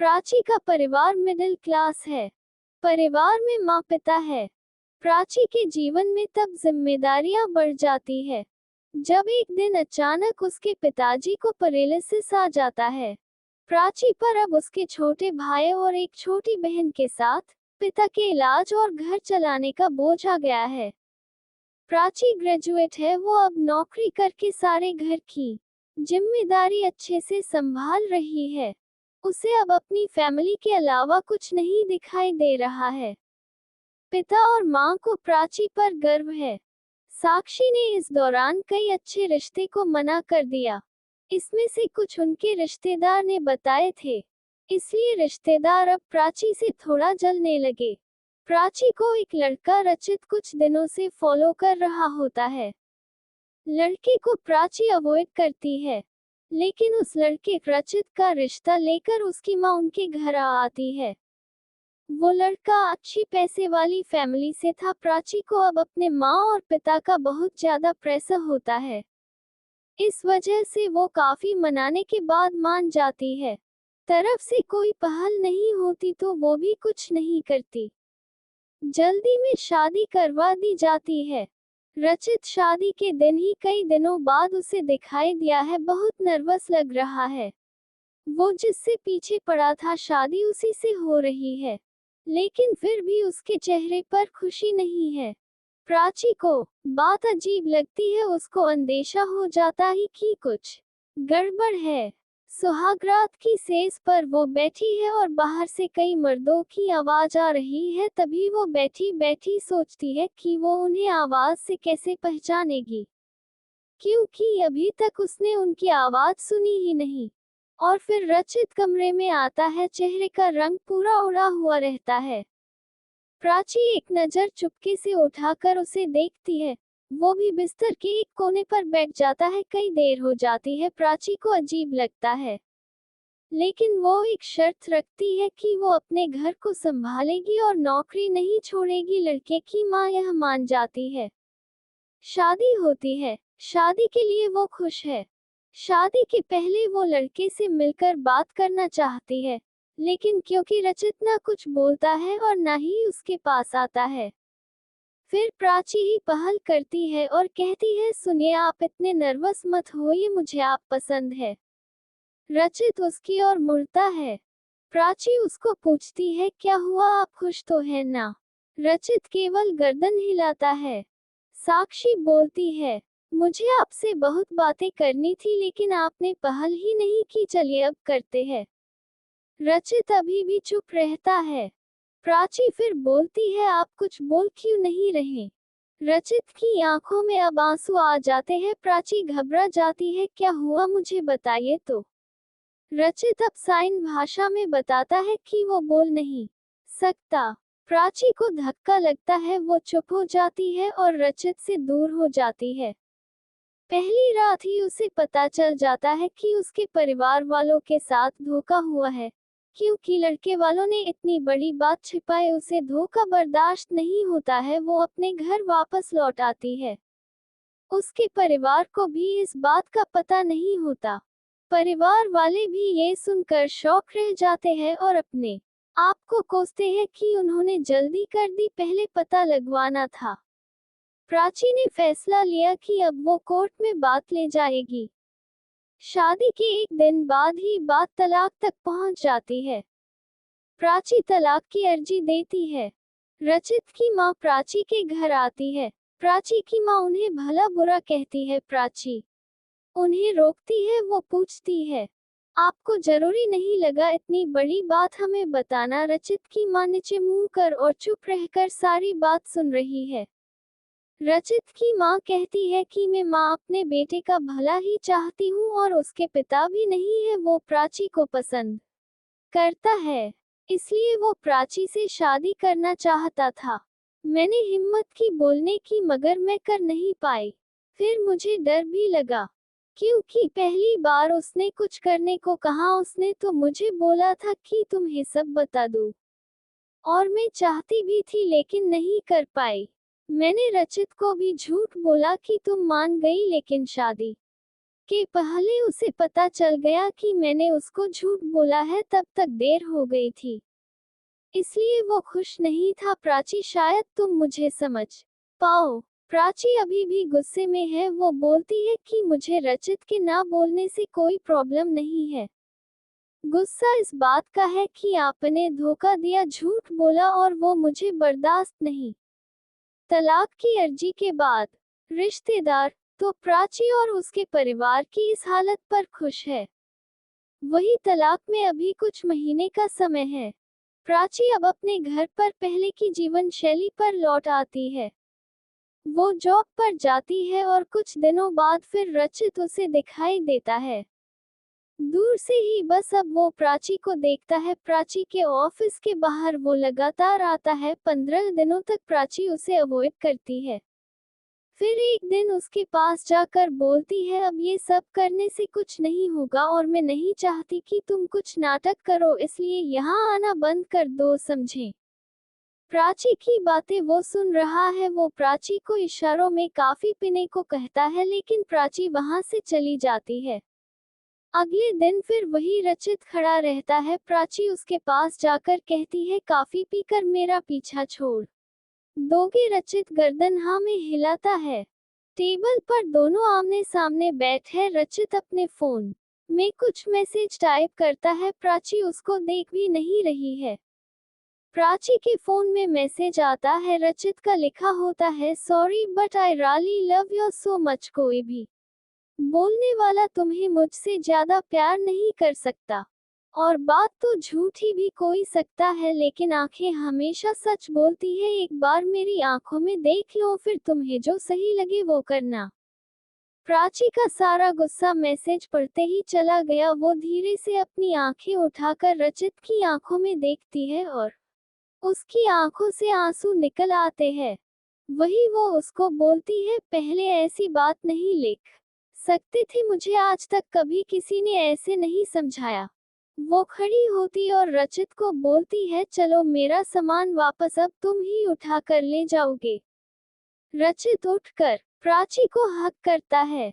प्राची का परिवार middle class है। परिवार में माँ पिता है। प्राची के जीवन में तब जिम्मेदारियां बढ़ जाती है जब एक दिन अचानक उसके पिताजी को पैरालिसिस आ जाता है। प्राची पर अब उसके छोटे भाई और एक छोटी बहन के साथ पिता के इलाज और घर चलाने का बोझ आ गया है। प्राची ग्रेजुएट है, वो अब नौकरी करके सारे घर की जिम्मेदारी अच्छे से संभाल रही है। उसे अब अपनी फैमिली के अलावा कुछ नहीं दिखाई दे रहा है। पिता और माँ को प्राची पर गर्व है। साक्षी ने इस दौरान कई अच्छे रिश्ते को मना कर दिया। इसमें से कुछ उनके रिश्तेदार ने बताए थे, इसलिए रिश्तेदार अब प्राची से थोड़ा जलने लगे। प्राची को एक लड़का रचित कुछ दिनों से फॉलो कर रहा होता है। लड़के को प्राची अवॉइड करती है, लेकिन उस लड़के रचित का रिश्ता लेकर उसकी माँ उनके घर आती है। वो लड़का अच्छी पैसे वाली फैमिली से था। प्राची को अब अपने माँ और पिता का बहुत ज्यादा प्रेशर होता है। इस वजह से वो काफी मनाने के बाद मान जाती है। तरफ से कोई पहल नहीं होती तो वो भी कुछ नहीं करती। जल्दी में शादी करवा दी जाती है। रचित शादी के दिन ही कई दिनों बाद उसे दिखाई दिया है, बहुत नर्वस लग रहा है। वो जिससे पीछे पड़ा था शादी उसी से हो रही है, लेकिन फिर भी उसके चेहरे पर खुशी नहीं है। प्राची को बात अजीब लगती है, उसको अंदेशा हो जाता है कि कुछ गड़बड़ है। सुहागरात की सेज पर वो बैठी है और बाहर से कई मर्दों की आवाज आ रही है। तभी वो बैठी बैठी सोचती है कि वो उन्हें आवाज से कैसे पहचानेगी, क्योंकि अभी तक उसने उनकी आवाज सुनी ही नहीं। और फिर रचित कमरे में आता है, चेहरे का रंग पूरा उड़ा हुआ रहता है। प्राची एक नजर चुपके से उठाकर उसे देखती है। वो भी बिस्तर के एक कोने पर बैठ जाता है। कई देर हो जाती है। प्राची को अजीब लगता है, लेकिन वो एक शर्त रखती है कि वो अपने घर को संभालेगी और नौकरी नहीं छोड़ेगी। लड़के की माँ यह मान जाती है। शादी होती है। शादी के लिए वो खुश है। शादी के पहले वो लड़के से मिलकर बात करना चाहती है, लेकिन क्योंकि रचित ना कुछ बोलता है और ना ही उसके पास आता है, फिर प्राची ही पहल करती है और कहती है, सुनिए, आप इतने नर्वस मत होइए, मुझे आप पसंद है। रचित उसकी ओर मुड़ता है। प्राची उसको पूछती है, क्या हुआ, आप खुश तो हैं ना? रचित केवल गर्दन हिलाता है। साक्षी बोलती है, मुझे आपसे बहुत बातें करनी थी, लेकिन आपने पहल ही नहीं की, चलिए अब करते हैं। रचित अभी भी चुप रहता है। प्राची फिर बोलती है, आप कुछ बोल क्यों नहीं रहे? रचित की आंखों में अब आंसू आ जाते हैं। प्राची घबरा जाती है, क्या हुआ, मुझे बताइए तो। रचित अब साइन भाषा में बताता है कि वो बोल नहीं सकता। प्राची को धक्का लगता है, वो चुप हो जाती है और रचित से दूर हो जाती है। पहली रात ही उसे पता चल जाता है कि उसके परिवार वालों के साथ धोखा हुआ है। क्योंकि लड़के वालों ने इतनी बड़ी बात छिपाए, उसे धोखा बर्दाश्त नहीं होता है। वो अपने घर वापस लौट आती है। उसके परिवार को भी इस बात का पता नहीं होता। परिवार वाले भी ये सुनकर शॉक रह जाते हैं और अपने आप को कोसते हैं कि उन्होंने जल्दी कर दी, पहले पता लगवाना था। प्राची ने फैसला लिया कि अब वो कोर्ट में बात ले जाएगी। शादी के एक दिन बाद ही बात तलाक तक पहुंच जाती है। प्राची तलाक की अर्जी देती है। रचित की माँ प्राची के घर आती है। प्राची की माँ उन्हें भला बुरा कहती है। प्राची उन्हें रोकती है। वो पूछती है, आपको जरूरी नहीं लगा इतनी बड़ी बात हमें बताना? रचित की माँ नीचे मुंह कर और चुप रहकर सारी बात सुन रही है। रचित की माँ कहती है कि मैं माँ अपने बेटे का भला ही चाहती हूँ और उसके पिता भी नहीं है। वो प्राची को पसंद करता है, इसलिए वो प्राची से शादी करना चाहता था। मैंने हिम्मत की बोलने की, मगर मैं कर नहीं पाई। फिर मुझे डर भी लगा, क्योंकि पहली बार उसने कुछ करने को कहा। उसने तो मुझे बोला था कि तुम्हें सब बता दूं, और मैं चाहती भी थी लेकिन नहीं कर पाई। मैंने रचित को भी झूठ बोला कि तुम मान गई, लेकिन शादी के पहले उसे पता चल गया कि मैंने उसको झूठ बोला है, तब तक देर हो गई थी, इसलिए वो खुश नहीं था। प्राची, शायद तुम मुझे समझ पाओ। प्राची अभी भी गुस्से में है। वो बोलती है कि मुझे रचित के ना बोलने से कोई प्रॉब्लम नहीं है। गुस्सा इस बात का है कि आपने धोखा दिया, झूठ बोला और वो मुझे बर्दाश्त नहीं। तलाक की अर्जी के बाद रिश्तेदार तो प्राची और उसके परिवार की इस हालत पर खुश है। वही तलाक में अभी कुछ महीने का समय है। प्राची अब अपने घर पर पहले की जीवन शैली पर लौट आती है। वो जॉब पर जाती है और कुछ दिनों बाद फिर रचित उसे दिखाई देता है। दूर से ही बस अब वो प्राची को देखता है। प्राची के ऑफिस के बाहर वो लगातार आता है। 15 दिनों तक प्राची उसे अवॉइड करती है। फिर एक दिन उसके पास जाकर बोलती है, अब ये सब करने से कुछ नहीं होगा और मैं नहीं चाहती कि तुम कुछ नाटक करो, इसलिए यहाँ आना बंद कर दो, समझे। प्राची की बातें वो सुन रहा है। वो प्राची को इशारों में कॉफी पीने को कहता है, लेकिन प्राची वहां से चली जाती है। अगले दिन फिर वही रचित खड़ा रहता है। प्राची उसके पास जाकर कहती है, कॉफी पीकर मेरा पीछा छोड़ दोगे? रचित गर्दन हाँ में हिलाता है। टेबल पर दोनों आमने सामने बैठे। रचित अपने फोन में कुछ मैसेज टाइप करता है। प्राची उसको देख भी नहीं रही है। प्राची के फोन में मैसेज आता है। रचित का लिखा होता है, sorry but I really love you so much. कोई भी बोलने वाला तुम्हें मुझसे ज्यादा प्यार नहीं कर सकता। और बात तो झूठी भी कोई सकता है, लेकिन आंखें हमेशा सच बोलती है। एक बार मेरी आंखों में देख लो, फिर तुम्हें जो सही लगे वो करना। प्राची का सारा गुस्सा मैसेज पढ़ते ही चला गया। वो धीरे से अपनी आंखें उठाकर रचित की आंखों में देखती है और उसकी आंखों से आंसू निकल आते हैं। वही वो उसको बोलती है, पहले ऐसी बात नहीं लिख सकते थे मुझे, आज तक कभी किसी ने ऐसे नहीं समझाया। वो खड़ी होती और रचित को बोलती है, चलो मेरा सामान वापस अब तुम ही उठा कर ले जाओगे। रचित उठकर प्राची को हक करता है।